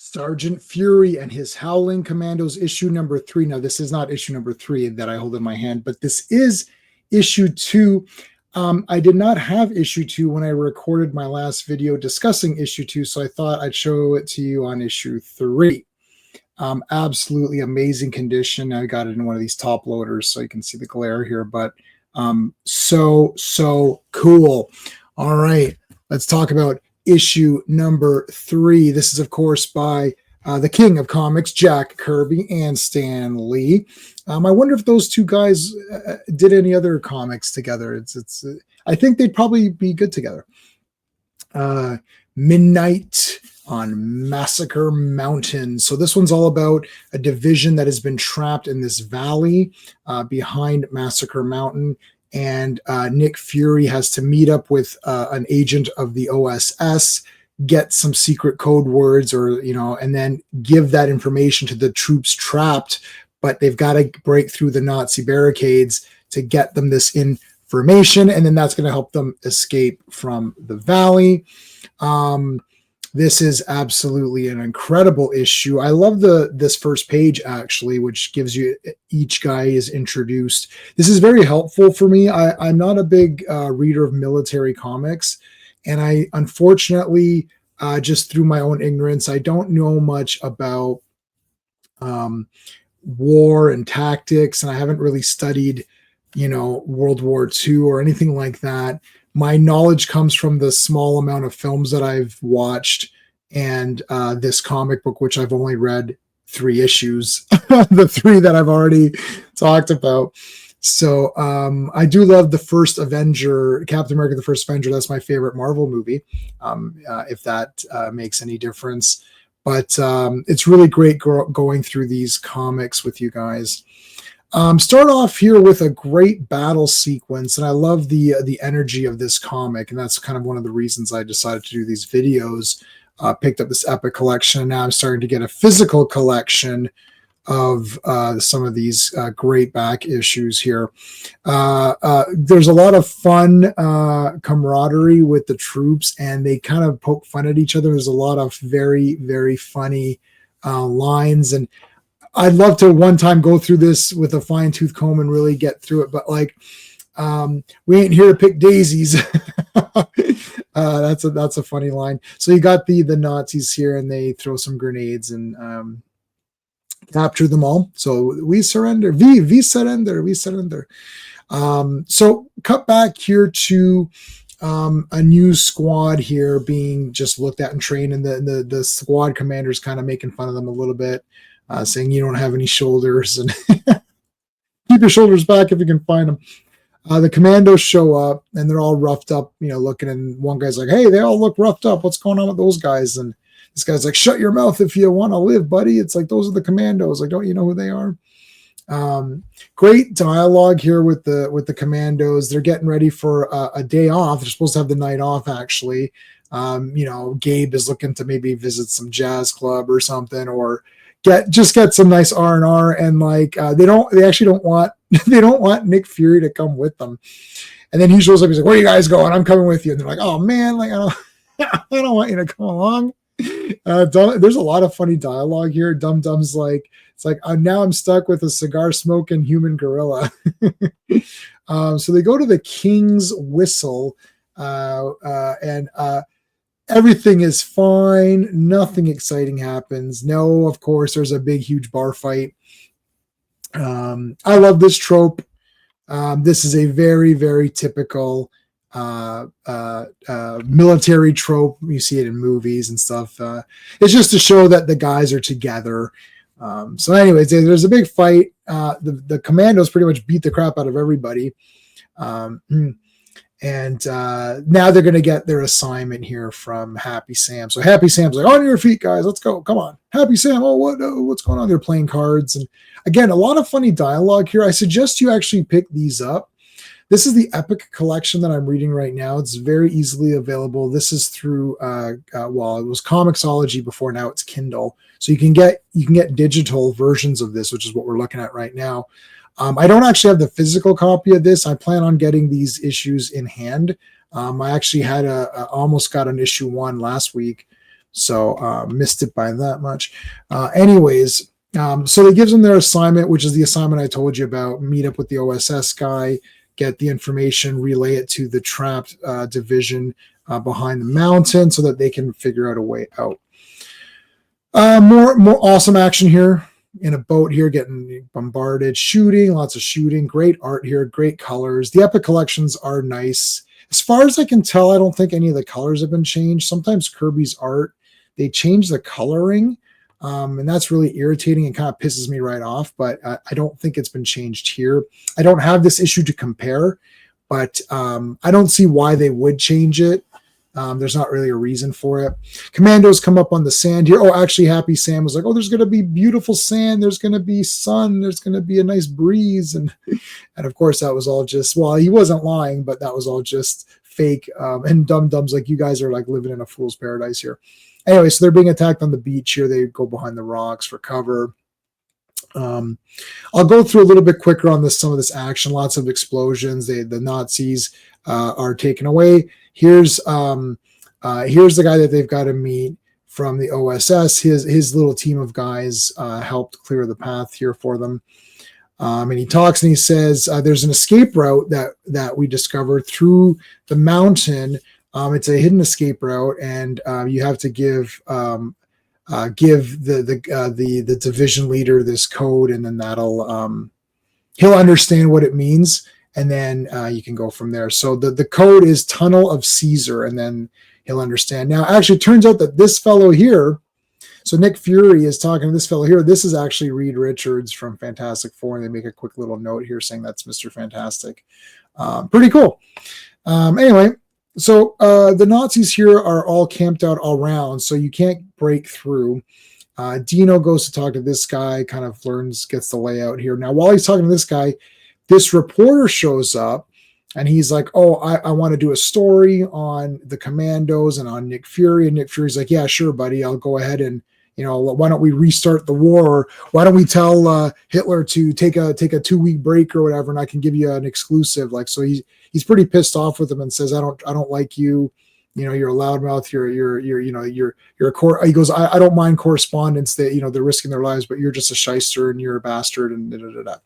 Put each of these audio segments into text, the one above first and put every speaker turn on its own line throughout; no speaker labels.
Sergeant Fury and his Howling Commandos issue number 3. Now, this is not issue number 3 that I hold in my hand, but this is issue 2. I did not have issue 2 when I recorded my last video discussing issue 2, so I thought I'd show it to you on issue 3. Absolutely amazing condition. I got it in one of these top loaders, so you can see the glare here, but so cool. All right, let's talk about issue number 3. This is, of course, by the king of comics, Jack Kirby and Stan Lee. I wonder if those two guys did any other comics together. I think they'd probably be good together. Midnight on Massacre Mountain. So this one's all about a division that has been trapped in this valley behind Massacre Mountain. And Nick Fury has to meet up with an agent of the OSS, get some secret code words, and then give that information to the troops trapped. But they've got to break through the Nazi barricades to get them this information, and then that's going to help them escape from the valley. This is absolutely an incredible issue. I love this first page, actually, which gives you each guy is introduced. This is very helpful for me. I'm not a big reader of military comics, and I unfortunately, just through my own ignorance, I don't know much about war and tactics, and I haven't really studied, World War II or anything like that. My knowledge comes from the small amount of films that I've watched and this comic book, which I've only read 3 issues, the 3 that I've already talked about. So I do love the first Avenger, Captain America, the first Avenger. That's my favorite Marvel movie, if that makes any difference. But it's really great going through these comics with you guys. Start off here with a great battle sequence, and I love the energy of this comic, and that's kind of one of the reasons I decided to do these videos. Picked up this epic collection, and now I'm starting to get a physical collection of some of these great back issues here. There's a lot of fun camaraderie with the troops, and they kind of poke fun at each other. There's a lot of very, very funny lines, and I'd love to one time go through this with a fine-tooth comb and really get through it, but we ain't here to pick daisies. That's a funny line. So you got the Nazis here, and they throw some grenades and capture them all. So we surrender. We surrender. So cut back here to a new squad here being just looked at and trained, and the squad commander's kind of making fun of them a little bit. Saying you don't have any shoulders, and keep your shoulders back if you can find them. The commandos show up, and they're all roughed up, looking, and one guy's like, hey, they all look roughed up. What's going on with those guys? And this guy's like, shut your mouth if you want to live, buddy. It's like, those are the commandos. Like, don't you know who they are? Great dialogue here with the commandos. They're getting ready for a day off. They're supposed to have the night off, actually. Gabe is looking to maybe visit some jazz club or something, or get some nice R&R, and they actually don't want Nick Fury to come with them. And then he shows up, he's like, where are you guys going? I'm coming with you. And they're like, oh man, I don't want you to come along. There's a lot of funny dialogue here. Dum Dum's now I'm stuck with a cigar smoking human gorilla. So they go to the King's Whistle, and everything is fine. Nothing exciting happens. No, of course, there's a big, huge bar fight. I love this trope. This is a very, very typical military trope. You see it in movies and stuff. It's just to show that the guys are together. So anyways, there's a big fight. The commandos pretty much beat the crap out of everybody. And now they're going to get their assignment here from Happy Sam. So Happy Sam's like, on your feet, guys. Let's go. Come on. Happy Sam. Oh, what's going on? They're playing cards. And again, a lot of funny dialogue here. I suggest you actually pick these up. This is the Epic collection that I'm reading right now. It's very easily available. This is through, it was Comixology before. Now it's Kindle. So you can get digital versions of this, which is what we're looking at right now. I don't actually have the physical copy of this. I plan on getting these issues in hand. I actually had almost got an issue 1 last week, So missed it by that much. Anyways, so it gives them their assignment, which is the assignment I told you about. Meet up with the OSS guy, get the information, relay it to the trapped division behind the mountain so that they can figure out a way out. More awesome action here in a boat here, getting bombarded, shooting, lots of shooting, great art here, great colors. The Epic collections are nice. As far as I can tell, I don't think any of the colors have been changed. Sometimes Kirby's art, they change the coloring, and that's really irritating and kind of pisses me right off, but I don't think it's been changed here. I don't have this issue to compare, but I don't see why they would change it. There's not really a reason for it. Commandos come up on the sand here. Oh, actually, Happy Sam was like, oh, there's going to be beautiful sand. There's going to be sun. There's going to be a nice breeze. And of course, that was all just, well, he wasn't lying, but that was all just fake. And dum-dums like, you guys are like living in a fool's paradise here. Anyway, so they're being attacked on the beach here. They go behind the rocks for cover. I'll go through a little bit quicker on some of this action. Lots of explosions. The Nazis are taken away. Here's the guy that they've got to meet from the OSS. His little team of guys helped clear the path here for them. And he talks and he says there's an escape route that we discovered through the mountain. It's a hidden escape route, and you have to give the division leader this code, and then that'll he'll understand what it means, and then you can go from there. So the code is Tunnel of Caesar, and then he'll understand. Now, actually, it turns out that this fellow here, so Nick Fury is talking to this fellow here. This is actually Reed Richards from Fantastic Four, and they make a quick little note here saying that's Mr. Fantastic. Pretty cool. Anyway. So the Nazis here are all camped out all around, so you can't break through. Dino goes to talk to this guy, kind of gets the layout here. Now, while he's talking to this guy, this reporter shows up, and he's like, oh, I want to do a story on the Commandos and on Nick Fury. And Nick Fury's like, yeah, sure, buddy, I'll go ahead and, why don't we restart the war? Or why don't we tell Hitler to take a 2-week break or whatever, and I can give you an exclusive. Like, so he's pretty pissed off with him and says, I don't like you. You're a loudmouth. You're a he goes, I don't mind correspondence that, they're risking their lives, but you're just a shyster and you're a bastard and da, da, da, da.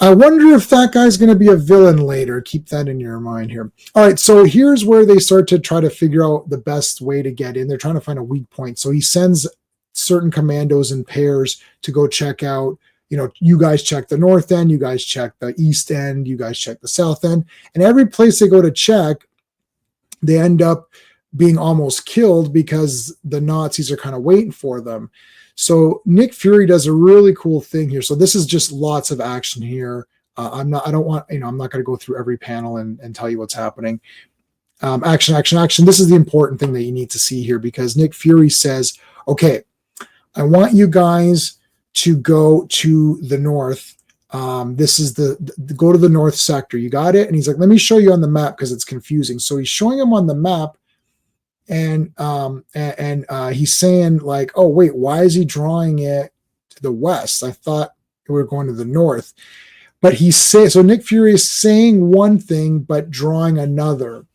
I wonder if that guy's going to be a villain later. Keep that in your mind here. All right, so here's where they start to try to figure out the best way to get in. They're trying to find a weak point. So he sends certain commandos in pairs to go check out, you guys check the north end, you guys check the east end, you guys check the south end. And every place they go to check, they end up being almost killed because the Nazis are kind of waiting for them. So Nick Fury does a really cool thing here. So this is just lots of action here. I'm not going to go through every panel and tell you what's happening. Action. This is the important thing that you need to see here, because Nick Fury says, okay, I want you guys to go to the north. This is go to the north sector. You got it? And he's like, let me show you on the map because it's confusing. So he's showing him on the map. And he's saying like, oh, wait, why is he drawing it to the west? I thought we were going to the north. But so Nick Fury is saying one thing, but drawing another.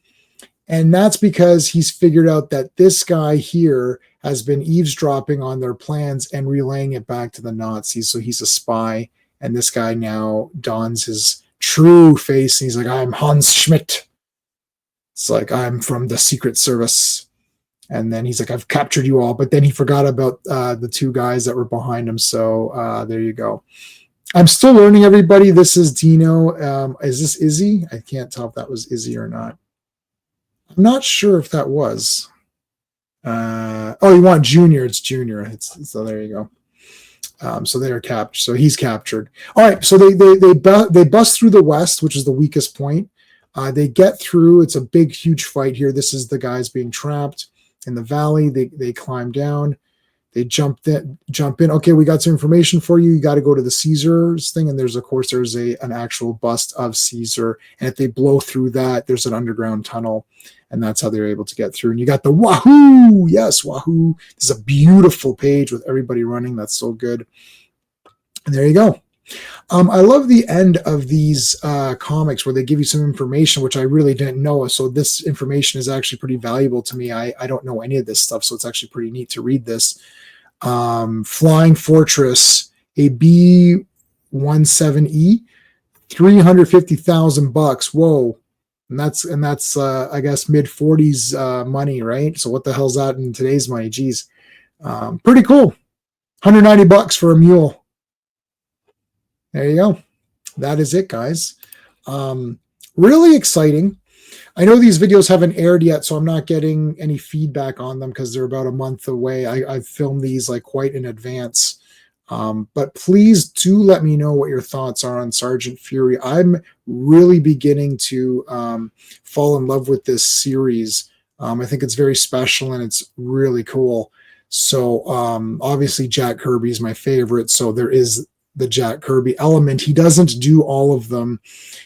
And that's because he's figured out that this guy here has been eavesdropping on their plans and relaying it back to the Nazis. So he's a spy. And this guy now dons his true face. And he's like, I'm Hans Schmidt. It's like, I'm from the Secret Service. And then he's like, I've captured you all. But then he forgot about the two guys that were behind him. So there you go. I'm still learning, everybody. This is Dino. Is this Izzy? I can't tell if that was Izzy or not. I'm not sure if that was. You want Junior. It's Junior. So there you go. So they're captured. So he's captured. All right. So they bust through the west, which is the weakest point. They get through. It's a big, huge fight here. This is the guys being trapped in the valley. They climb down. They jump in. Okay, we got some information for you. You got to go to the Caesars thing. And there's an actual bust of Caesar. And if they blow through that, there's an underground tunnel. And that's how they're able to get through. And you got the Wahoo. Yes, Wahoo. This is a beautiful page with everybody running. That's so good. And there you go. I love the end of these comics where they give you some information, which I really didn't know. So this information is actually pretty valuable to me. I don't know any of this stuff, so it's actually pretty neat to read this. Flying Fortress, a B-17E, $350,000. Whoa. And that's I guess mid 40s money, right? So what the hell's that in today's money? Geez. Pretty cool. $190 for a mule. There you go. That is it, guys. Really exciting. I know these videos haven't aired yet, so I'm not getting any feedback on them because they're about a month away. I've filmed these like quite in advance. But please do let me know what your thoughts are on Sergeant Fury. I'm really beginning to fall in love with this series. I think it's very special and it's really cool. So obviously Jack Kirby is my favorite. So there is the Jack Kirby element. He doesn't do all of them.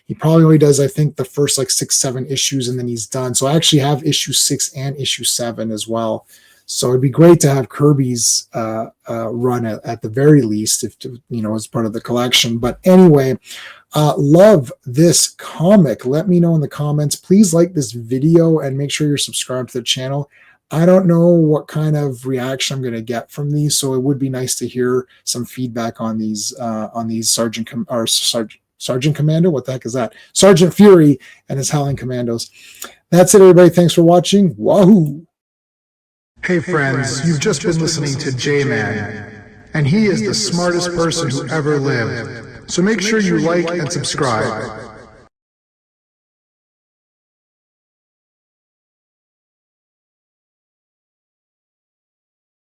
He probably only does, I think, the first like 6, 7 issues, and then he's done. So I actually have issue 6 and issue 7 as well. So it'd be great to have Kirby's run at the very least, if as part of the collection. But anyway, love this comic. Let me know in the comments. Please like this video and make sure you're subscribed to the channel. I don't know what kind of reaction I'm going to get from these, so it would be nice to hear some feedback on these Sergeant Commando. What the heck is that? Sergeant Fury and his Howling Commandos. That's it, everybody. Thanks for watching. Wahoo!
Hey friends, you've just been listening to J-Man, and he is the smartest person who ever lived. So make sure you like and subscribe.